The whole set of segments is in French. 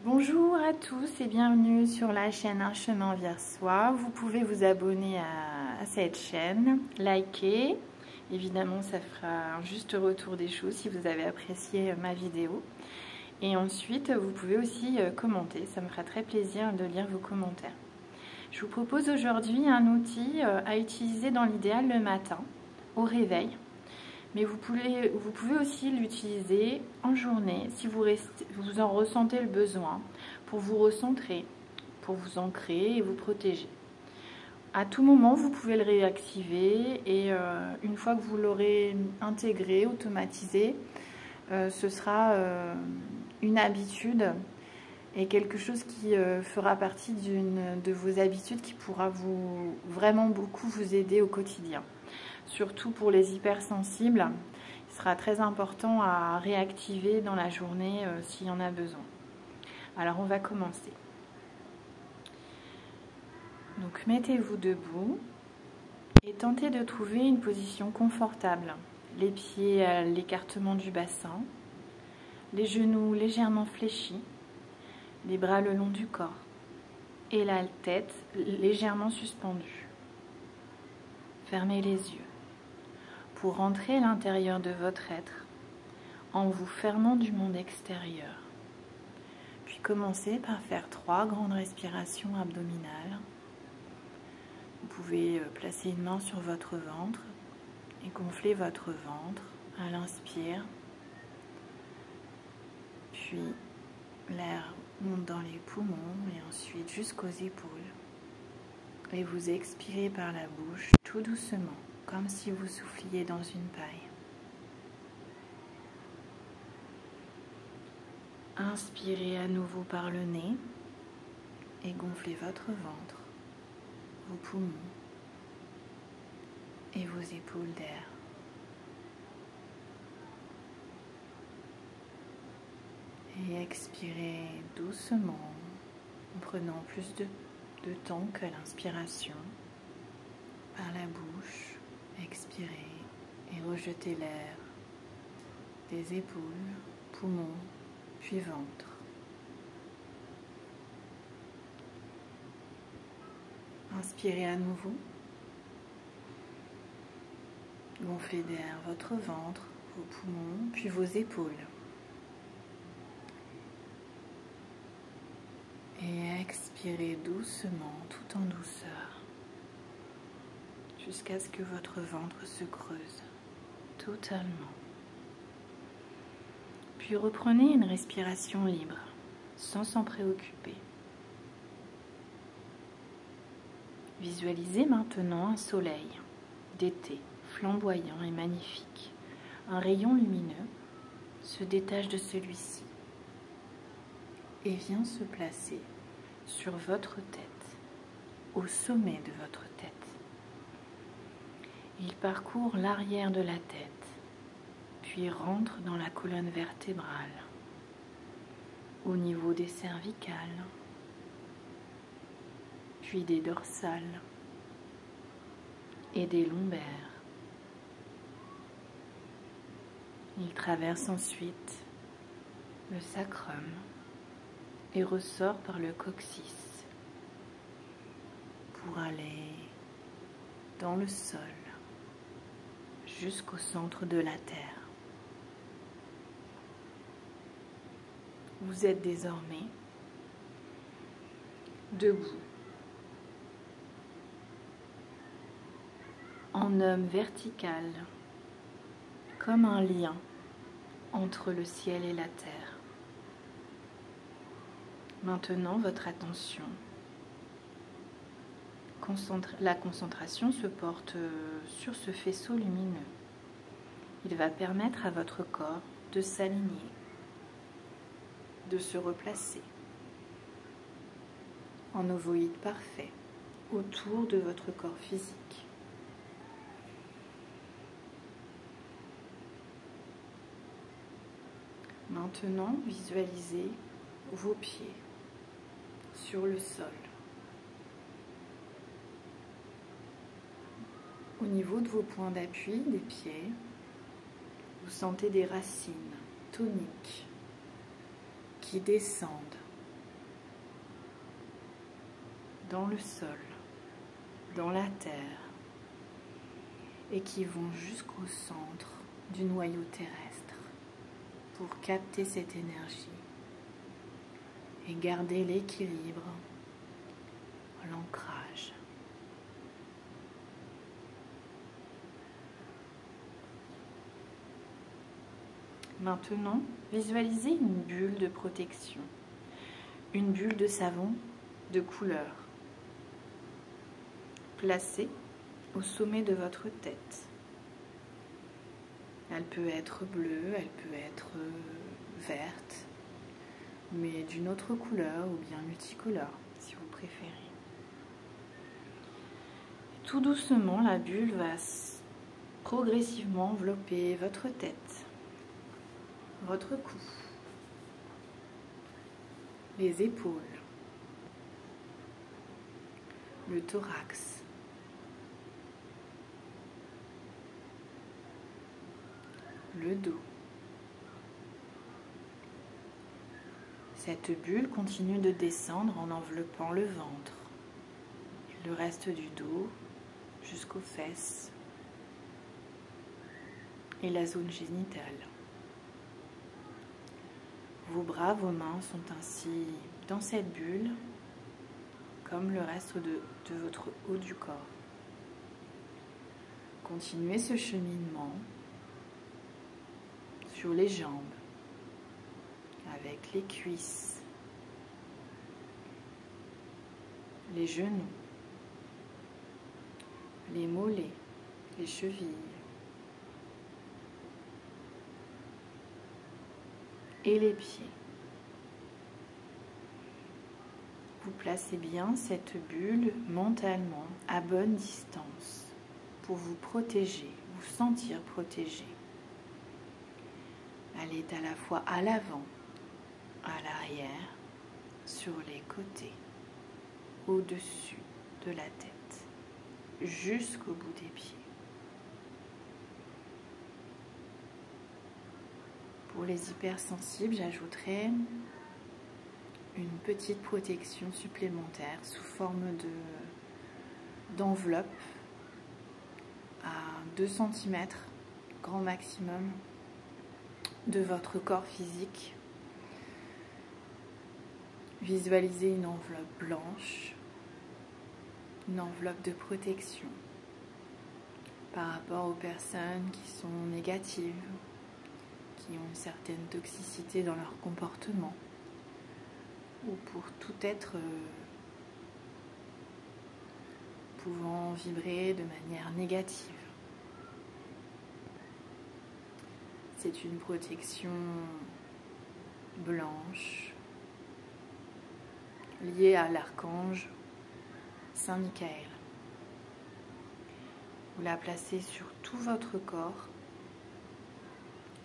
Bonjour à tous et bienvenue sur la chaîne Un chemin vers soi. Vous pouvez vous abonner à cette chaîne, liker. Évidemment, ça fera un juste retour des choses si vous avez apprécié ma vidéo. Et ensuite, vous pouvez aussi commenter. Ça me fera très plaisir de lire vos commentaires. Je vous propose aujourd'hui un outil à utiliser dans l'idéal le matin, au réveil. Mais vous pouvez aussi l'utiliser en journée si vous en ressentez le besoin pour vous recentrer, pour vous ancrer et vous protéger. À tout moment, vous pouvez le réactiver et une fois que vous l'aurez intégré, automatisé, ce sera une habitude et quelque chose qui fera partie de vos habitudes qui pourra vraiment beaucoup vous aider au quotidien. Surtout pour les hypersensibles, il sera très important à réactiver dans la journée s'il y en a besoin. Alors on va commencer. Donc mettez-vous debout et tentez de trouver une position confortable. Les pieds à l'écartement du bassin, les genoux légèrement fléchis, les bras le long du corps et la tête légèrement suspendue. Fermez les yeux pour rentrer à l'intérieur de votre être en vous fermant du monde extérieur. Puis commencez par faire 3 grandes respirations abdominales. Vous pouvez placer une main sur votre ventre et gonfler votre ventre à l'inspire. Puis l'air monte dans les poumons et ensuite jusqu'aux épaules. Et vous expirez par la bouche tout doucement, comme si vous souffliez dans une paille. Inspirez à nouveau par le nez et gonflez votre ventre, vos poumons et vos épaules d'air. Et expirez doucement en prenant plus de temps que l'inspiration. Par la bouche, expirez et rejetez l'air des épaules, poumons, puis ventre. Inspirez à nouveau. Gonflez d'air votre ventre, vos poumons, puis vos épaules. Et expirez doucement, tout en douceur, jusqu'à ce que votre ventre se creuse totalement. Puis reprenez une respiration libre, sans s'en préoccuper. Visualisez maintenant un soleil d'été, flamboyant et magnifique. Un rayon lumineux se détache de celui-ci et vient se placer sur votre tête, au sommet de votre tête. Il parcourt l'arrière de la tête, puis rentre dans la colonne vertébrale, au niveau des cervicales, puis des dorsales et des lombaires. Il traverse ensuite le sacrum et ressort par le coccyx pour aller dans le sol jusqu'au centre de la terre. Vous êtes désormais debout en homme vertical, comme un lien entre le ciel et la terre. Maintenant, votre attention, la concentration se porte sur ce faisceau lumineux. Il va permettre à votre corps de s'aligner, de se replacer en ovoïde parfait autour de votre corps physique. Maintenant, visualisez vos pieds sur le sol. Au niveau de vos points d'appui des pieds, vous sentez des racines toniques qui descendent dans le sol, dans la terre, et qui vont jusqu'au centre du noyau terrestre pour capter cette énergie et garder l'équilibre, l'ancrage. Maintenant, visualisez une bulle de protection, une bulle de savon de couleur, placée au sommet de votre tête. Elle peut être bleue, elle peut être verte, mais d'une autre couleur ou bien multicolore, si vous préférez. Tout doucement, la bulle va progressivement envelopper votre tête, votre cou, les épaules, le thorax, le dos. Cette bulle continue de descendre en enveloppant le ventre, le reste du dos jusqu'aux fesses et la zone génitale. Vos bras, vos mains sont ainsi dans cette bulle, comme le reste de votre haut du corps. Continuez ce cheminement sur les jambes, avec les cuisses, les genoux, les mollets, les chevilles et les pieds. Vous placez bien cette bulle mentalement à bonne distance pour vous protéger, vous sentir protégé. Elle est à la fois à l'avant, à l'arrière, sur les côtés, au-dessus de la tête, jusqu'au bout des pieds. Pour les hypersensibles, j'ajouterai une petite protection supplémentaire sous forme d'enveloppe à 2 cm, grand maximum, de votre corps physique. Visualisez une enveloppe blanche, une enveloppe de protection par rapport aux personnes qui sont négatives, qui ont une certaine toxicité dans leur comportement, ou pour tout être pouvant vibrer de manière négative. C'est une protection blanche liée à l'archange Saint Michael. Vous la placez sur tout votre corps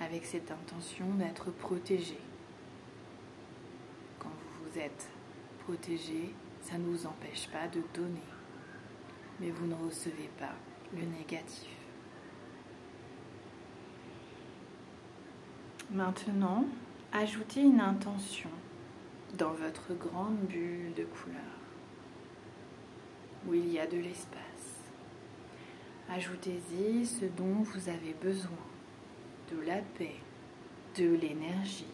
avec cette intention d'être protégé. Quand vous êtes protégé, ça ne vous empêche pas de donner, mais vous ne recevez pas le négatif. Maintenant, ajoutez une intention dans votre grande bulle de couleur où il y a de l'espace. Ajoutez-y ce dont vous avez besoin, de la paix, de l'énergie,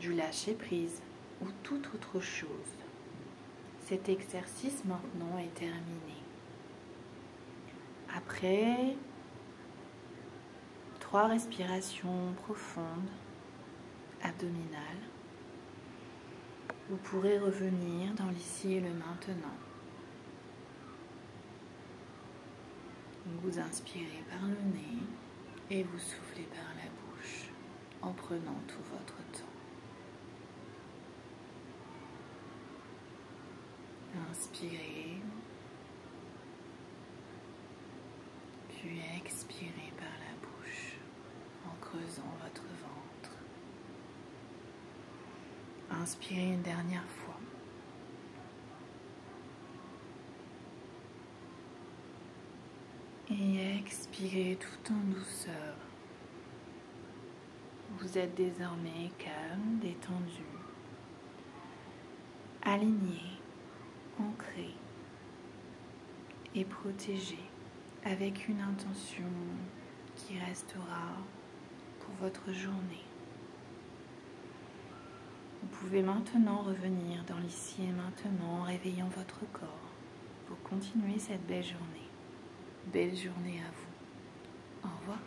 du lâcher-prise ou toute autre chose. Cet exercice maintenant est terminé. Après 3 respirations profondes, abdominales, vous pourrez revenir dans l'ici et le maintenant. Vous inspirez par le nez et vous soufflez par la bouche en prenant tout votre temps. Inspirez, puis expirez par la bouche en creusant votre ventre. Inspirez une dernière fois. Et expirez tout en douceur. Vous êtes désormais calme, détendu. aligné, ancré et protégé avec une intention qui restera pour votre journée. Vous pouvez maintenant revenir dans l'ici et maintenant en réveillant votre corps pour continuer cette belle journée. Belle journée à vous. Au revoir.